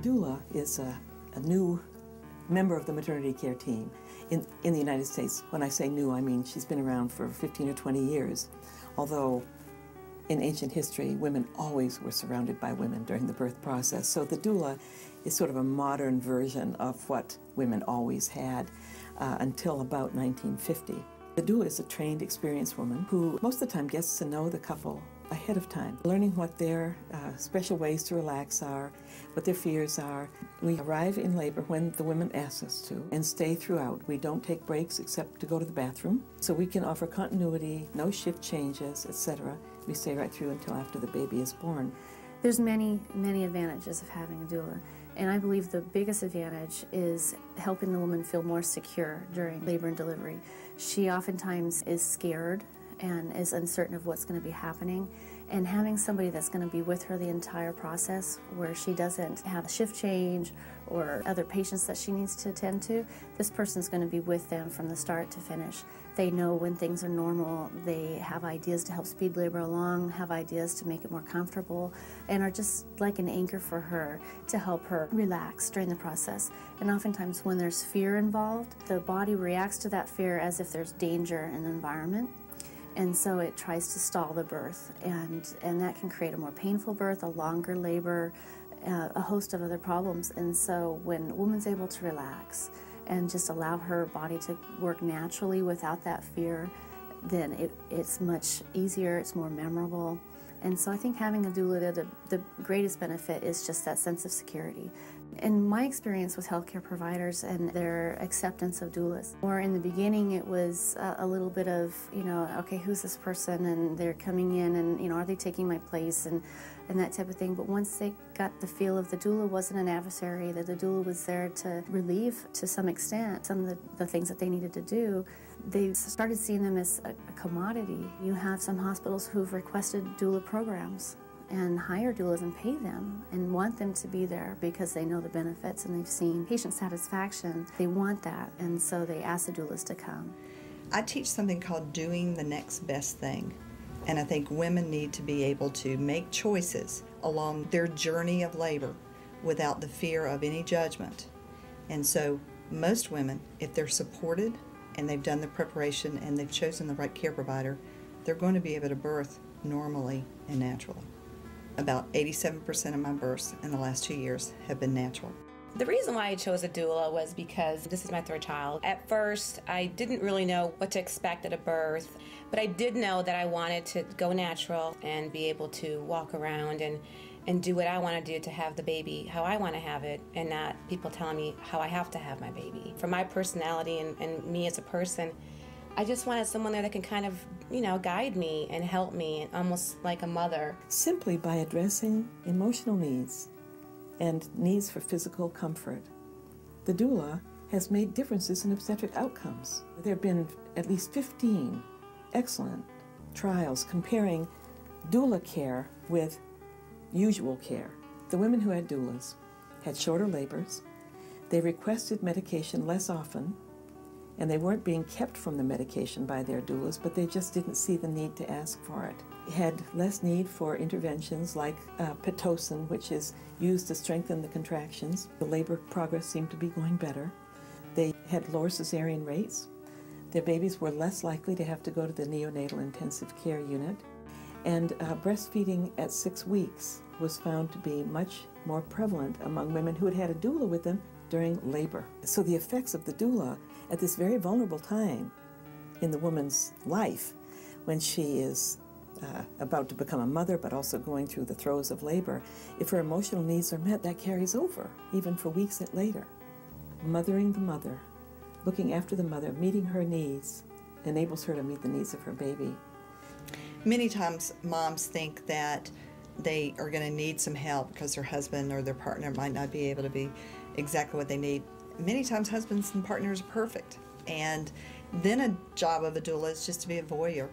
Doula is a new member of the maternity care team in the United States. When I say new, I mean she's been around for 15 or 20 years, although in ancient history, women always were surrounded by women during the birth process. So the doula is sort of a modern version of what women always had until about 1950. The doula is a trained, experienced woman who most of the time gets to know the couple ahead of time, learning what their special ways to relax are, what their fears are. We arrive in labor when the women ask us to and stay throughout. We don't take breaks except to go to the bathroom, so we can offer continuity, no shift changes, etc. We stay right through until after the baby is born. There's many advantages of having a doula, and I believe the biggest advantage is helping the woman feel more secure during labor and delivery. She oftentimes is scared and is uncertain of what's going to be happening, and having somebody that's going to be with her the entire process, where she doesn't have a shift change or other patients that she needs to attend to, this person's going to be with them from the start to finish. They know when things are normal, they have ideas to help speed labor along, have ideas to make it more comfortable, and are just like an anchor for her to help her relax during the process. And oftentimes when there's fear involved, the body reacts to that fear as if there's danger in the environment. And so it tries to stall the birth, and that can create a more painful birth, a longer labor, a host of other problems. And so when a woman's able to relax and just allow her body to work naturally without that fear, then it's much easier, it's more memorable. And so I think having a doula, the greatest benefit is just that sense of security. In my experience with healthcare providers and their acceptance of doulas, or in the beginning it was a little bit of, okay, who's this person, and they're coming in and, are they taking my place, and that type of thing. But once they got the feel of the doula wasn't an adversary, that the doula was there to relieve, to some extent, some of the things that they needed to do, they started seeing them as a commodity. You have some hospitals who've requested doula programs and hire doulas and pay them and want them to be there because they know the benefits and they've seen patient satisfaction. They want that, and so they ask the doulas to come. I teach something called doing the next best thing, and I think women need to be able to make choices along their journey of labor without the fear of any judgment. And so most women, if they're supported and they've done the preparation and they've chosen the right care provider, they're going to be able to birth normally and naturally. About 87% of my births in the last 2 years have been natural. The reason why I chose a doula was because this is my third child. At first, I didn't really know what to expect at a birth, but I did know that I wanted to go natural and be able to walk around and do what I want to do to have the baby how I want to have it, and not people telling me how I have to have my baby. For my personality and me as a person, I just wanted someone there that can kind of, guide me and help me, almost like a mother. Simply by addressing emotional needs and needs for physical comfort, the doula has made differences in obstetric outcomes. There have been at least 15 excellent trials comparing doula care with usual care. The women who had doulas had shorter labors, they requested medication less often, and they weren't being kept from the medication by their doulas, but they just didn't see the need to ask for it. Had less need for interventions like Pitocin, which is used to strengthen the contractions. The labor progress seemed to be going better. They had lower cesarean rates. Their babies were less likely to have to go to the neonatal intensive care unit. And breastfeeding at 6 weeks was found to be much more prevalent among women who had had a doula with them during labor. So the effects of the doula at this very vulnerable time in the woman's life, when she is about to become a mother but also going through the throes of labor, if her emotional needs are met, that carries over, even for weeks later. Mothering the mother, looking after the mother, meeting her needs, enables her to meet the needs of her baby. Many times moms think that they are going to need some help because their husband or their partner might not be able to be exactly what they need. Many times husbands and partners are perfect, and then a job of a doula is just to be a voyeur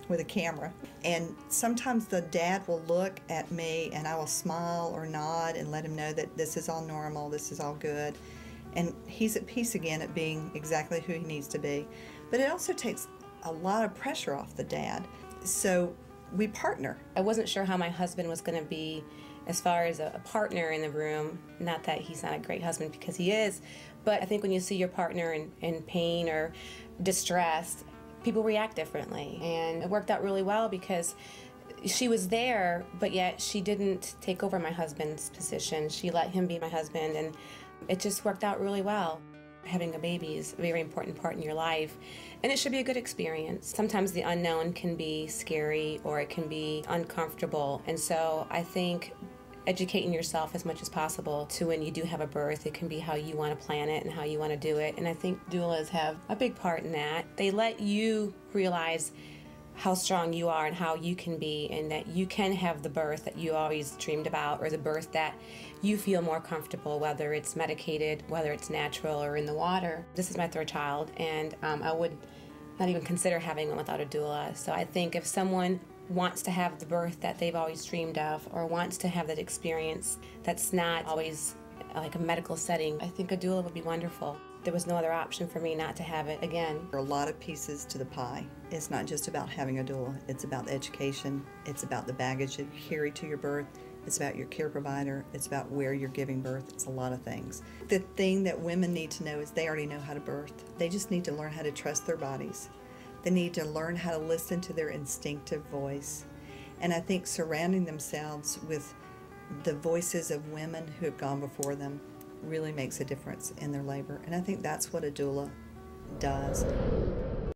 with a camera. And sometimes the dad will look at me and I will smile or nod and let him know that this is all normal, this is all good, and he's at peace again at being exactly who he needs to be. But it also takes a lot of pressure off the dad. So we partner. I wasn't sure how my husband was going to be as far as a partner in the room. Not that he's not a great husband, because he is, but I think when you see your partner in pain or distressed, people react differently. And it worked out really well because she was there, but yet she didn't take over my husband's position. She let him be my husband, and it just worked out really well. Having a baby is a very important part in your life, and it should be a good experience. Sometimes the unknown can be scary or it can be uncomfortable, and so I think educating yourself as much as possible to when you do have a birth, it can be how you want to plan it and how you want to do it, and I think doulas have a big part in that. They let you realize how strong you are and how you can be, and that you can have the birth that you always dreamed about, or the birth that you feel more comfortable, whether it's medicated, whether it's natural, or in the water. This is my third child, and I would not even consider having one without a doula. So I think if someone wants to have the birth that they've always dreamed of, or wants to have that experience that's not always like a medical setting, I think a doula would be wonderful. There was no other option for me not to have it again. There are a lot of pieces to the pie. It's not just about having a doula. It's about the education. It's about the baggage that you carry to your birth. It's about your care provider. It's about where you're giving birth. It's a lot of things. The thing that women need to know is they already know how to birth. They just need to learn how to trust their bodies. They need to learn how to listen to their instinctive voice. And I think surrounding themselves with the voices of women who have gone before them really makes a difference in their labor. And I think that's what a doula does.